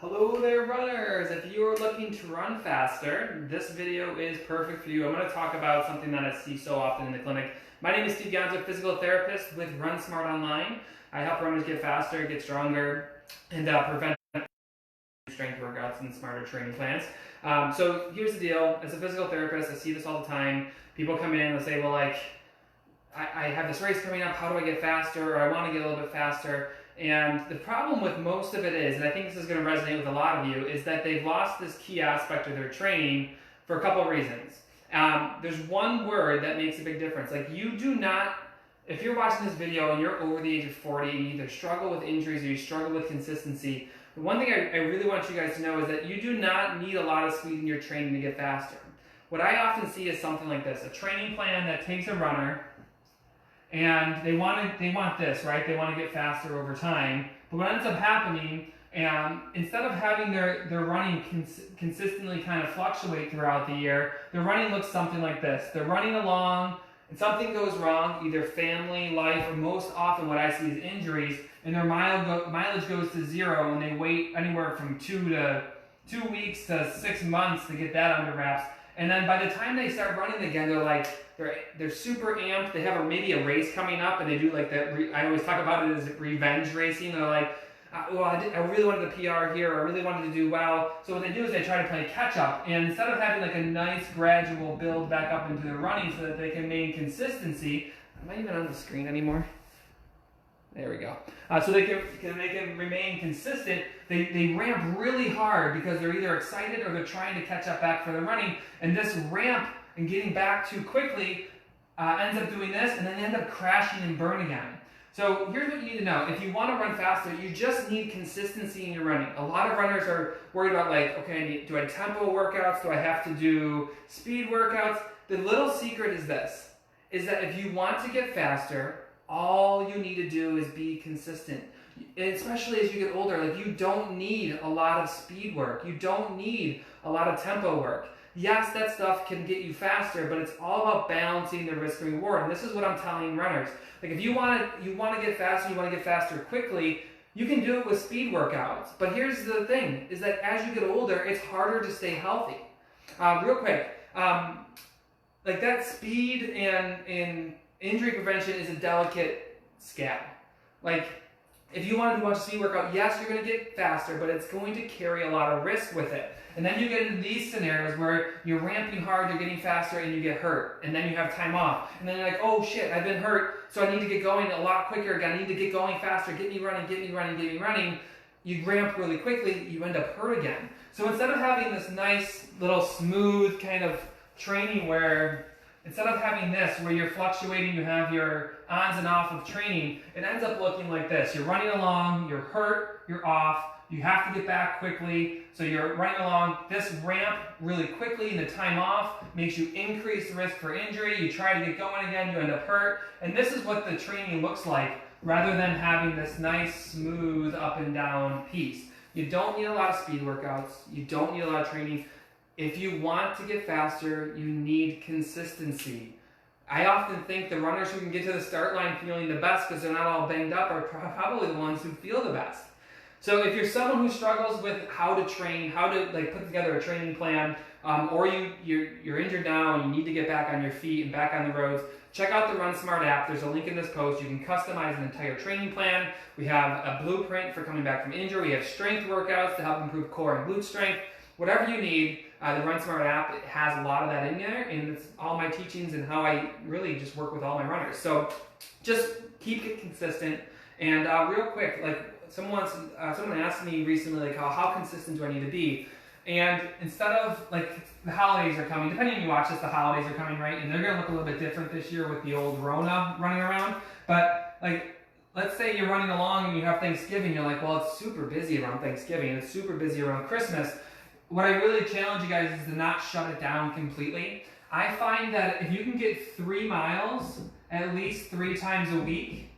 Hello there, runners! If you are looking to run faster, this video is perfect for you. I'm going to talk about something that I see so often in the clinic. My name is Steve Gonzo, physical therapist with Run Smart Online. I help runners get faster, get stronger, and prevent strength workouts and smarter training plans. So here's the deal. As a physical therapist, I see this all the time. People come in and they say, well, I have this race coming up. How do I get faster? Or I want to get a little bit faster. And the problem with most of it is, and I think this is going to resonate with a lot of you, is that they've lost this key aspect of their training for a couple of reasons. There's one word that makes a big difference. Like, you do not, if you're watching this video and you're over the age of 40 and you either struggle with injuries or you struggle with consistency, the one thing I really want you guys to know is that you do not need a lot of speed in your training to get faster. What I often see is something like this: a training plan that takes a runner and they want this, right? They want to get faster over time. But what ends up happening, instead of having their running consistently kind of fluctuate throughout the year, their running looks something like this. They're running along, and something goes wrong, either family, life, or most often what I see is injuries, and their mileage goes to zero, and they wait anywhere from 2 weeks to 6 months to get that under wraps. And then by the time they start running again, they're super amped. They have maybe a race coming up, and they do like that. I always talk about it as revenge racing. They're like, well, I really wanted the PR here, or I really wanted to do well. So what they do is they try to play catch up, and instead of having like a nice gradual build back up into their running so that they can maintain consistency. Am I even on the screen anymore? There we go. So they can remain consistent. They ramp really hard because they're either excited or they're trying to catch up back for the running. And this ramp and getting back too quickly ends up doing this, and then they end up crashing and burn again. So here's what you need to know. If you want to run faster, you just need consistency in your running. A lot of runners are worried about, like, okay, do I tempo workouts? Do I have to do speed workouts? The little secret is this, is that if you want to get faster, all you need to do is be consistent. And especially as you get older, like, you don't need a lot of speed work. You don't need a lot of tempo work. Yes, that stuff can get you faster, but it's all about balancing the risk and reward. And this is what I'm telling runners. Like, if you want to get faster, you want to get faster quickly, you can do it with speed workouts. But here's the thing, is that as you get older, it's harder to stay healthy. Real quick, like, that speed and injury prevention is a delicate scale. Like, if you want to do a bunch of speed workout, yes, you're going to get faster, but it's going to carry a lot of risk with it. And then you get into these scenarios where you're ramping hard, you're getting faster, and you get hurt. And then you have time off. And then you're like, oh shit, I've been hurt, so I need to get going a lot quicker again. I need to get going faster. Get me running, get me running, get me running. You ramp really quickly, you end up hurt again. So instead of having this nice little smooth kind of training where instead of having this, where you're fluctuating, you have your ons and off of training, it ends up looking like this. You're running along, you're hurt, you're off, you have to get back quickly, so you're running along. This ramp really quickly, and the time off makes you increase the risk for injury. You try to get going again, you end up hurt. And this is what the training looks like, rather than having this nice, smooth, up and down piece. You don't need a lot of speed workouts. You don't need a lot of training. If you want to get faster, you need consistency. I often think the runners who can get to the start line feeling the best because they're not all banged up are probably the ones who feel the best. So if you're someone who struggles with how to train, how to put together a training plan, or you're injured now and you need to get back on your feet and back on the roads, check out the Run Smart app. There's a link in this post. You can customize an entire training plan. We have a blueprint for coming back from injury. We have strength workouts to help improve core and glute strength. Whatever you need, the Run Smart app, it has a lot of that in there, and it's all my teachings and how I really just work with all my runners. So just keep it consistent. And real quick, like, someone asked me recently, like, how consistent do I need to be? And instead of, like, the holidays are coming, depending on you watch this, the holidays are coming, right? And they're going to look a little bit different this year with the old Rona running around. But, like, let's say you're running along and you have Thanksgiving. You're like, well, it's super busy around Thanksgiving, and it's super busy around Christmas. What I really challenge you guys is to not shut it down completely. I find that if you can get 3 miles at least 3 times a week,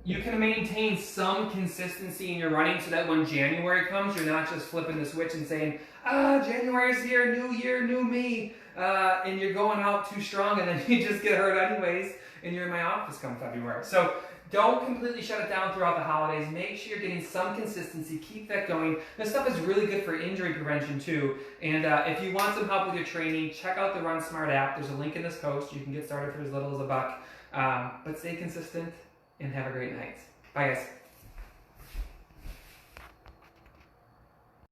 you can maintain some consistency in your running so that when January comes, you're not just flipping the switch and saying, January's here, new year, new me, and you're going out too strong and then you just get hurt anyways, and you're in my office come February. So don't completely shut it down throughout the holidays. Make sure you're getting some consistency. Keep that going. This stuff is really good for injury prevention too. And if you want some help with your training, check out the Run Smart app. There's a link in this post. You can get started for as little as $1. But stay consistent and have a great night. Bye guys.